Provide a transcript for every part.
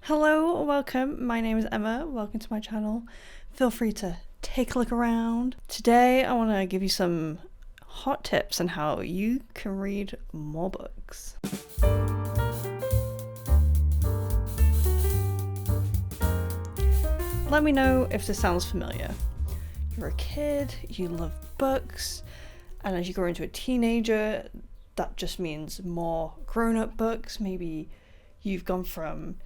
Hello, welcome. My name is Emma. Welcome to my channel. Feel free to take a look around. Today I want to give you some hot tips on how you can read more books. Let me know if this sounds familiar. You're a kid, you love books, and as you grow into a teenager, that just means more grown-up books. Maybe you've gone from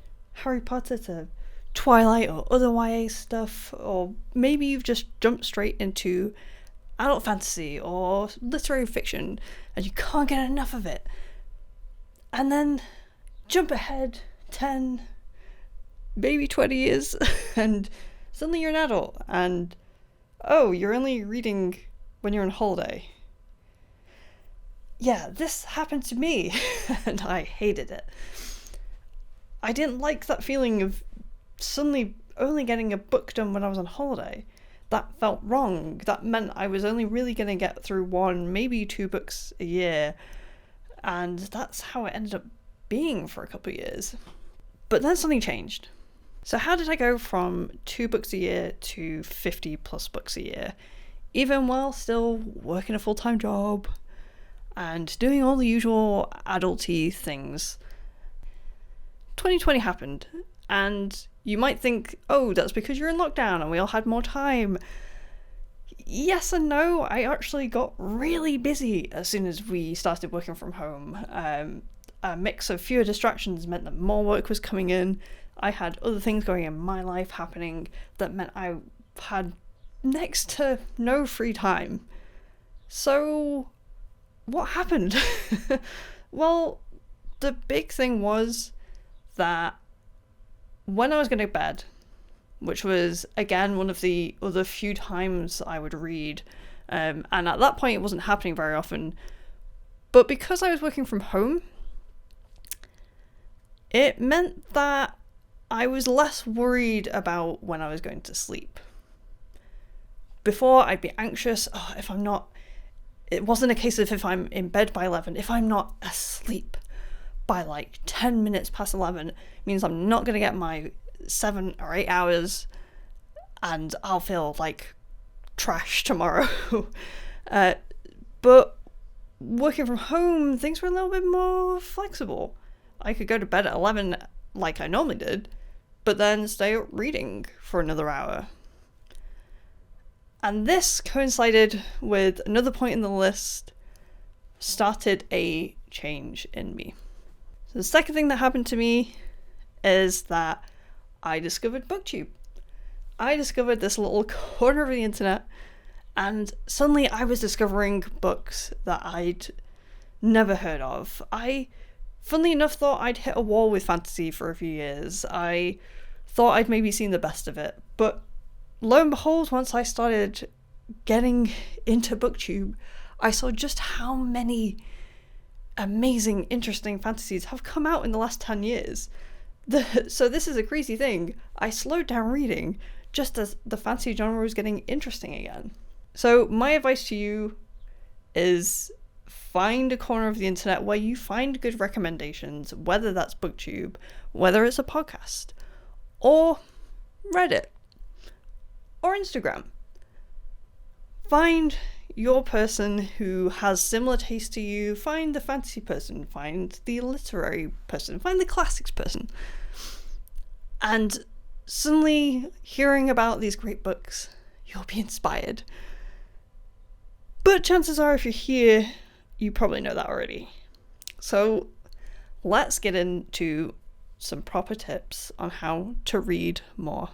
Harry Potter to Twilight or other YA stuff, or maybe you've just jumped straight into adult fantasy or literary fiction and you can't get enough of it. And then jump ahead 10, maybe 20 years and suddenly you're an adult and you're only reading when you're on holiday. Yeah, this happened to me and I hated it. I didn't like that feeling of suddenly only getting a book done when I was on holiday. That felt wrong. That meant I was only really going to get through one, maybe 2 books a year. And that's how it ended up being for a couple of years. But then something changed. So how did I go from 2 books a year to 50 plus books a year, even while still working a full-time job and doing all the usual adulty things? 2020 happened, and you might think, oh, that's because you're in lockdown and we all had more time. Yes and no. I actually got really busy as soon as we started working from home. A mix of fewer distractions meant that more work was coming in. I had other things going in my life happening that meant I had next to no free time. So what happened? Well, the big thing was that when I was going to bed, which was again one of the other few times I would read, and at that point it wasn't happening very often, but because I was working from home, it meant that I was less worried about when I was going to sleep. Before, I'd be anxious, it wasn't a case of if I'm in bed by 11, if I'm not asleep by like 10 minutes past 11, it means I'm not going to get my 7 or 8 hours and I'll feel like trash tomorrow. But working from home, things were a little bit more flexible. I could go to bed at 11 like I normally did, but then stay up reading for another hour. And this coincided with another point in the list, started a change in me. So the second thing that happened to me is that I discovered BookTube. I discovered this little corner of the internet, and suddenly I was discovering books that I'd never heard of. I, funnily enough, thought I'd hit a wall with fantasy for a few years. I thought I'd maybe seen the best of it, but lo and behold, once I started getting into BookTube, I saw just how many amazing, interesting fantasies have come out in the last 10 years. So this is a crazy thing. I slowed down reading just as the fantasy genre was getting interesting again. So my advice to you is find a corner of the internet where you find good recommendations, whether that's BookTube, whether it's a podcast, or Reddit, or Instagram. Find your person who has similar taste to you. Find the fantasy person, find the literary person, find the classics person. And suddenly, hearing about these great books, you'll be inspired. But chances are, if you're here, you probably know that already. So let's get into some proper tips on how to read more.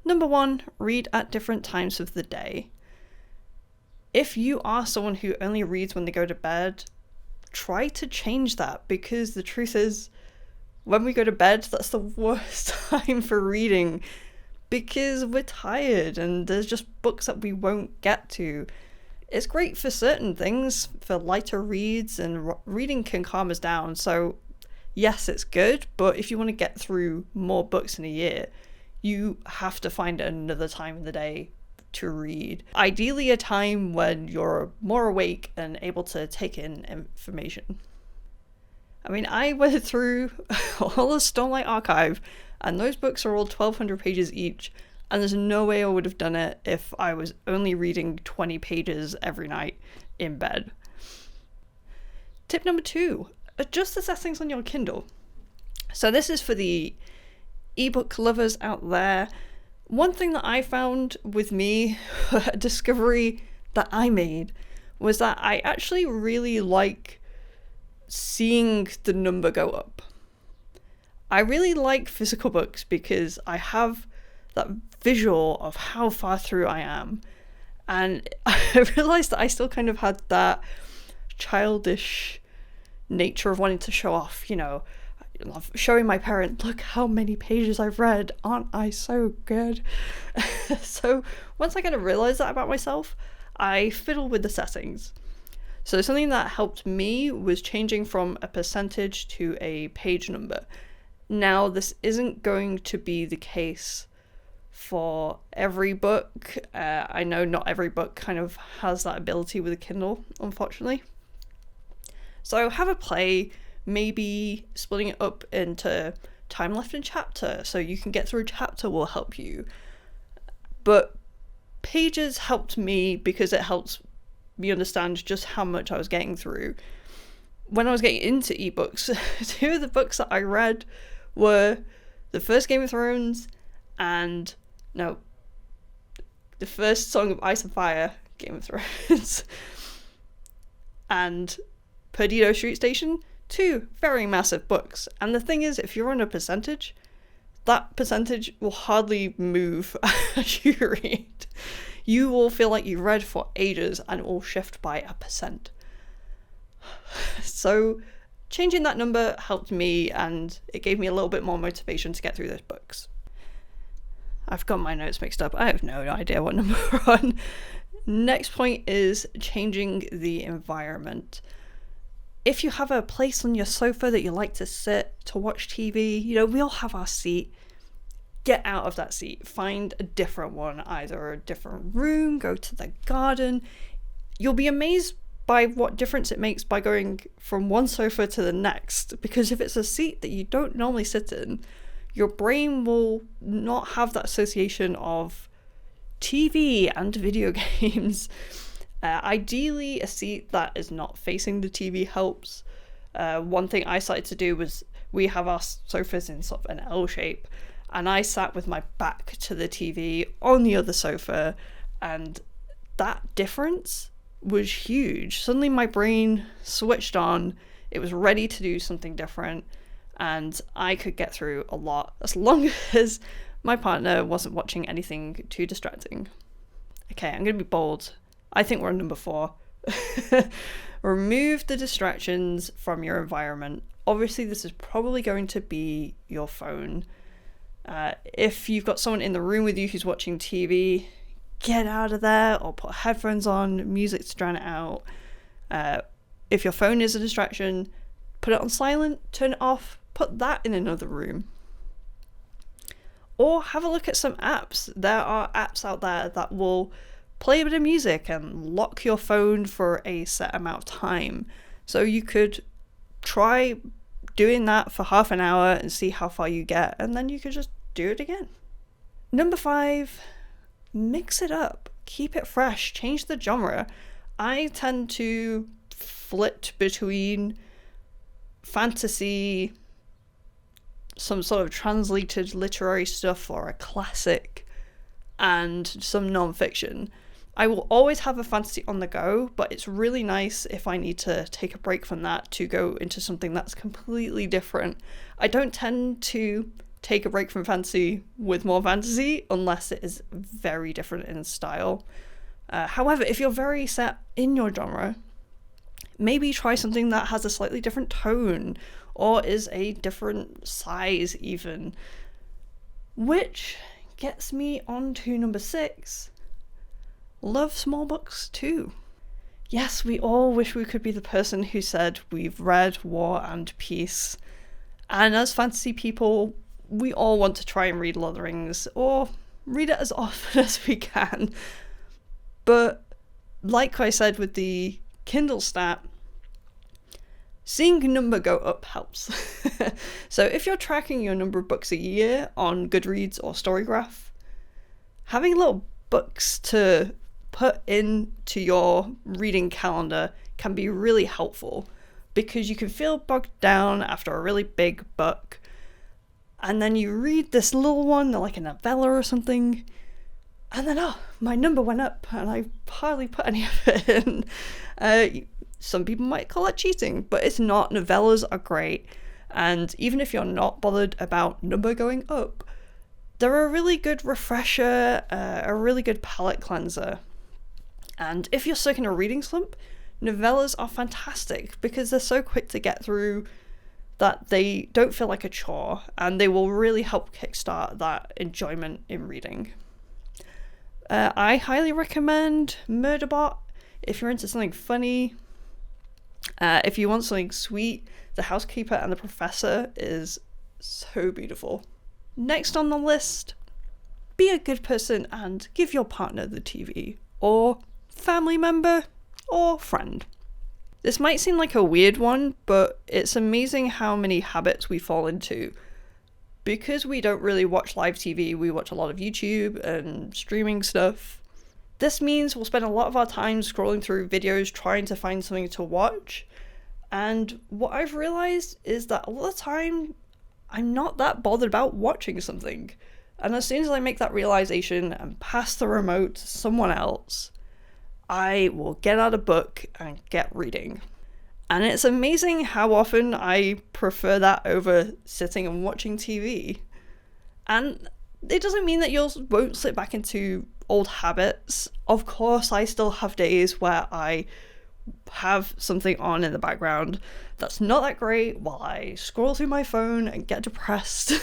Number 1, read at different times of the day. If you are someone who only reads when they go to bed, try to change that, because the truth is, when we go to bed, that's the worst time for reading, because we're tired and there's just books that we won't get to. It's great for certain things, for lighter reads, and reading can calm us down. So yes, it's good, but if you want to get through more books in a year, you have to find another time in the day to read. Ideally a time when you're more awake and able to take in information. I mean, I went through all the Stormlight archive And those books are all 1,200 pages each, and there's no way I would have done it if I was only reading 20 pages every night in bed. Tip number 2, adjust the settings on your Kindle. So this is for the ebook lovers out there. One thing that I found with me, a discovery that I made, was that I actually really like seeing the number go up. I really like physical books because I have that visual of how far through I am. And I realized that I still kind of had that childish nature of wanting to show off, I love showing my parent, look how many pages I've read, aren't I so good? So once I kind of realized that about myself, I fiddled with the settings. So something that helped me was changing from a percentage to a page number. Now, this isn't going to be the case for every book. I know not every book kind of has that ability with a Kindle, unfortunately. So have a play, maybe splitting it up into time left in chapter, so you can get through a chapter will help you. But pages helped me because it helps me understand just how much I was getting through. When I was getting into ebooks, 2 of the books that I read were the first Game of Thrones and the first Song of Ice and Fire, Game of Thrones, and Perdido Street Station, 2 very massive books. And the thing is, if you're on a percentage, that percentage will hardly move as you read. You will feel like you read for ages and it will shift by 1%. So changing that number helped me, and it gave me a little bit more motivation to get through those books. I've got my notes mixed up. I have no idea what number we're on. Next point is changing the environment. If you have a place on your sofa that you like to sit to watch TV, we all have our seat. Get out of that seat. Find a different one, either a different room, go to the garden. You'll be amazed by what difference it makes by going from one sofa to the next, because if it's a seat that you don't normally sit in, your brain will not have that association of TV and video games. Ideally, a seat that is not facing the TV helps. One thing I started to do was, we have our sofas in sort of an L shape, and I sat with my back to the TV on the other sofa, and that difference was huge. Suddenly my brain switched on, it was ready to do something different, and I could get through a lot as long as my partner wasn't watching anything too distracting. Okay, I'm gonna be bold. I think we're on number 4. Remove the distractions from your environment. Obviously, this is probably going to be your phone. If you've got someone in the room with you who's watching TV, get out of there or put headphones on, music to drown it out. If your phone is a distraction, put it on silent, turn it off, put that in another room. Or have a look at some apps. There are apps out there that will play a bit of music and lock your phone for a set amount of time. So you could try doing that for half an hour and see how far you get, and then you could just do it again. Number 5, mix it up. Keep it fresh. Change the genre. I tend to flit between fantasy, some sort of translated literary stuff or a classic, and some non-fiction. I will always have a fantasy on the go, but it's really nice if I need to take a break from that to go into something that's completely different. I don't tend to take a break from fantasy with more fantasy unless it is very different in style. However, if you're very set in your genre, maybe try something that has a slightly different tone or is a different size even. Which gets me on to number 6. Love small books too. Yes, we all wish we could be the person who said we've read War and Peace. And as fantasy people, we all want to try and read Lord of the Rings, or read it as often as we can. But like I said with the Kindle stat, seeing a number go up helps. So if you're tracking your number of books a year on Goodreads or Storygraph, having little books to put into your reading calendar can be really helpful, because you can feel bogged down after a really big book, and then you read this little one, like a novella or something, and then, oh, my number went up and I hardly put any effort in. Some people might call it cheating, but it's not. Novellas are great, and even if you're not bothered about number going up, they're a really good refresher, a really good palate cleanser. And if you're stuck in a reading slump, novellas are fantastic because they're so quick to get through that they don't feel like a chore, and they will really help kickstart that enjoyment in reading. I highly recommend Murderbot if you're into something funny. If you want something sweet, The Housekeeper and the Professor is so beautiful. Next on the list, be a good person and give your partner the TV, or family member, or friend. This might seem like a weird one, but it's amazing how many habits we fall into. Because we don't really watch live TV, we watch a lot of YouTube and streaming stuff. This means we'll spend a lot of our time scrolling through videos trying to find something to watch. And what I've realized is that a lot of the time, I'm not that bothered about watching something. And as soon as I make that realization and pass the remote to someone else, I will get out a book and get reading. And it's amazing how often I prefer that over sitting and watching TV. And it doesn't mean that you won't slip back into old habits. Of course, I still have days where I have something on in the background that's not that great while I scroll through my phone and get depressed.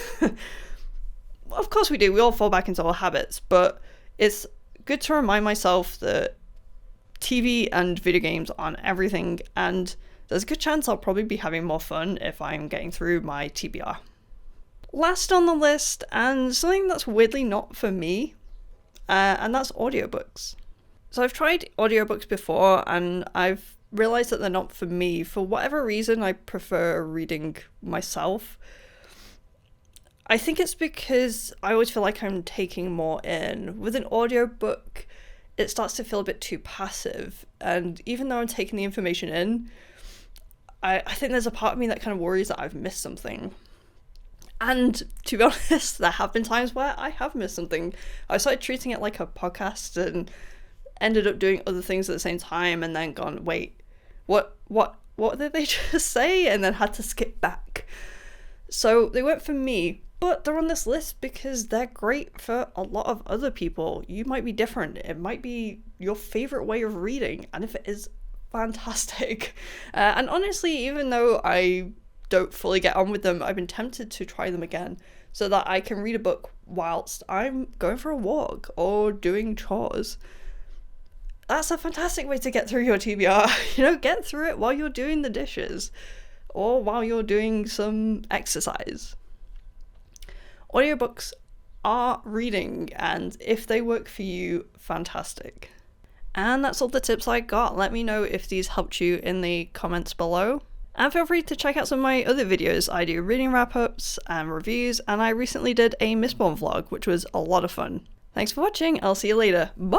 Of course we do, we all fall back into old habits, but it's good to remind myself that TV and video games aren't everything, and there's a good chance I'll probably be having more fun if I'm getting through my TBR. Last on the list, and something that's weirdly not for me, and that's audiobooks. So I've tried audiobooks before, and I've realised that they're not for me. For whatever reason, I prefer reading myself. I think it's because I always feel like I'm taking more in. With an audiobook, it starts to feel a bit too passive, and even though I'm taking the information in, I think there's a part of me that kind of worries that I've missed something. And to be honest, there have been times where I have missed something. I started treating it like a podcast and ended up doing other things at the same time, and then gone, wait, what did they just say? And then had to skip back. So they weren't for me, but they're on this list because they're great for a lot of other people. You might be different. It might be your favorite way of reading, and if it is, fantastic. And honestly, even though I don't fully get on with them, I've been tempted to try them again so that I can read a book whilst I'm going for a walk or doing chores. That's a fantastic way to get through your TBR. Get through it while you're doing the dishes or while you're doing some exercise. Audiobooks are reading, and if they work for you, fantastic. And that's all the tips I got. Let me know if these helped you in the comments below. And feel free to check out some of my other videos. I do reading wrap-ups and reviews, and I recently did a Mistborn vlog, which was a lot of fun. Thanks for watching. I'll see you later. Bye!